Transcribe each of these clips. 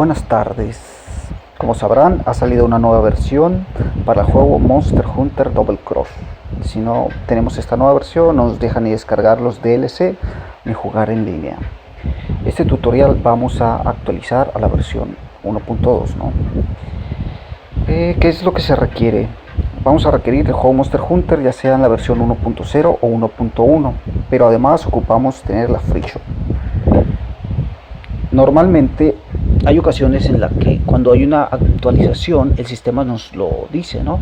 Buenas tardes. Como sabrán, ha salido una nueva versión para el juego Monster Hunter Double Cross. Si no tenemos esta nueva versión, no nos deja ni descargar los DLC ni jugar en línea. Este tutorial vamos a actualizar a la versión 1.2, ¿no? ¿Qué es lo que se requiere? Vamos a requerir el juego Monster Hunter, ya sea en la versión 1.0 o 1.1, pero además ocupamos tener la Free Shop. Normalmente hay ocasiones en las que cuando hay una actualización el sistema nos lo dice, ¿no?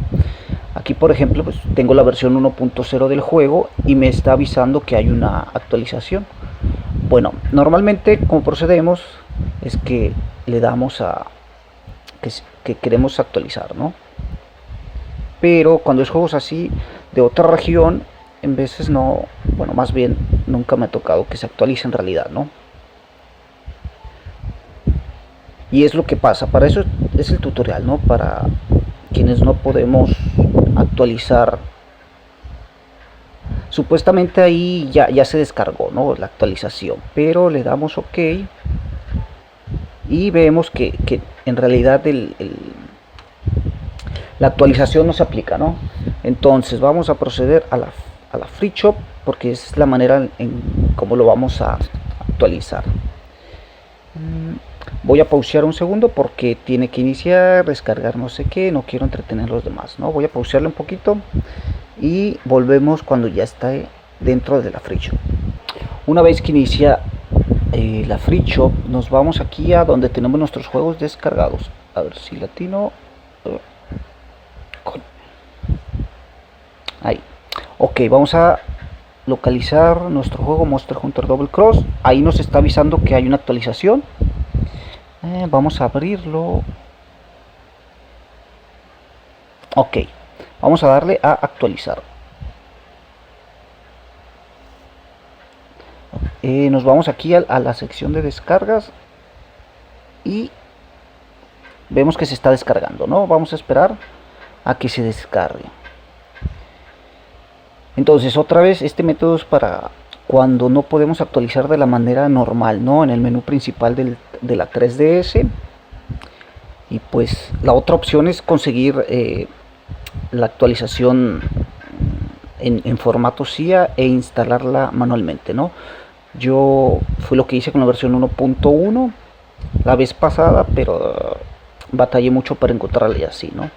Aquí por ejemplo pues tengo la versión 1.0 del juego y me está avisando que hay una actualización. Bueno, normalmente como procedemos es que le damos a que queremos actualizar, ¿no? Pero cuando es juegos así de otra región, en veces no, bueno, más bien nunca me ha tocado que se actualice en realidad, ¿no? Y es lo que pasa, para eso es el tutorial, ¿no? Para quienes no podemos actualizar. Supuestamente ahí ya se descargó, ¿no? La actualización, pero le damos OK y vemos que en realidad la actualización no se aplica, ¿no? Entonces vamos a proceder a la Free Shop porque es la manera en cómo lo vamos a actualizar. Voy a pausear un segundo porque tiene que iniciar, descargar no sé qué, no quiero entretener a los demás, ¿no? Voy a pausearle un poquito y volvemos cuando ya está dentro de la Free Shop. Una vez que inicia la Free Shop, nos vamos aquí a donde tenemos nuestros juegos descargados. A ver si latino. Ahí. Ok, vamos a localizar nuestro juego Monster Hunter Double Cross. Ahí nos está avisando que hay una actualización. Vamos a abrirlo. Ok, vamos a darle a actualizar. Nos vamos aquí a la sección de descargas y vemos que se está descargando, ¿no? Vamos a esperar a que se descargue. Entonces otra vez este método es para cuando no podemos actualizar de la manera normal, ¿no? En el menú principal de la 3DS. Y pues la otra opción es conseguir la actualización en formato CIA e instalarla manualmente, ¿no? Yo fue lo que hice con la versión 1.1 la vez pasada, pero batallé mucho para encontrarla y así, ¿no?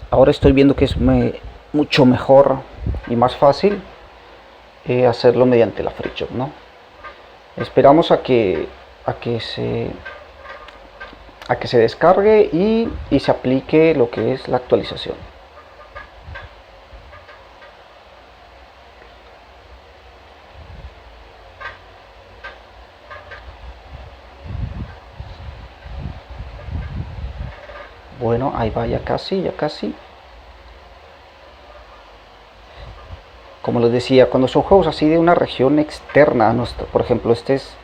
Ahora estoy viendo que es mucho mejor y más fácil hacerlo mediante la Free Shop, ¿no? Esperamos a que se descargue y se aplique lo que es la actualización. Bueno, ahí va, ya casi. Como les decía, cuando son juegos así de una región externa, por ejemplo, este es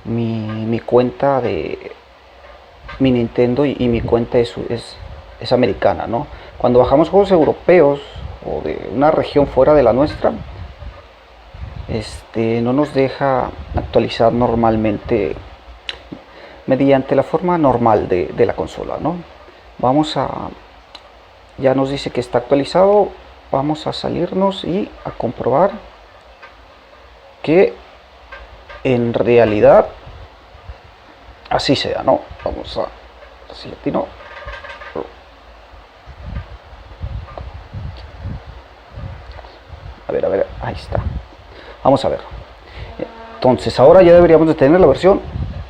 mi cuenta de mi Nintendo y mi cuenta es americana, ¿no? Cuando bajamos juegos europeos o de una región fuera de la nuestra, no nos deja actualizar normalmente mediante la forma normal de la consola, ¿no? Ya nos dice que está actualizado. Vamos a salirnos y a comprobar que en realidad así sea, ¿no? Vamos a así latino. A ver, ahí está. Vamos a ver. Entonces ahora ya deberíamos de tener la versión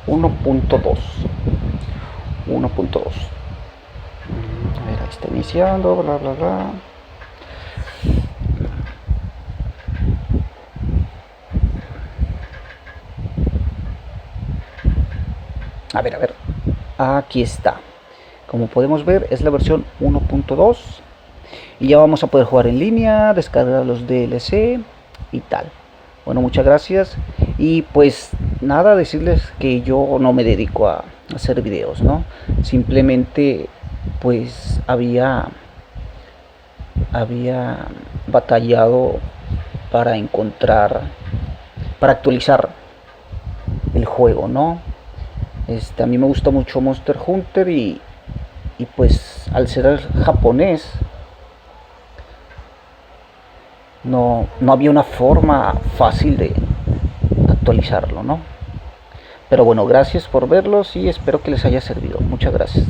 1.2. A ver, ahí está iniciando, bla. A ver, aquí está. Como podemos ver es la versión 1.2 y ya vamos a poder jugar en línea, descargar los DLC y tal. Bueno, muchas gracias y pues nada, decirles que yo no me dedico a hacer videos, ¿no? Simplemente pues había batallado para actualizar el juego, ¿no? A mí me gusta mucho Monster Hunter y pues al ser japonés no había una forma fácil de actualizarlo, ¿no? Pero bueno, gracias por verlos y espero que les haya servido. Muchas gracias.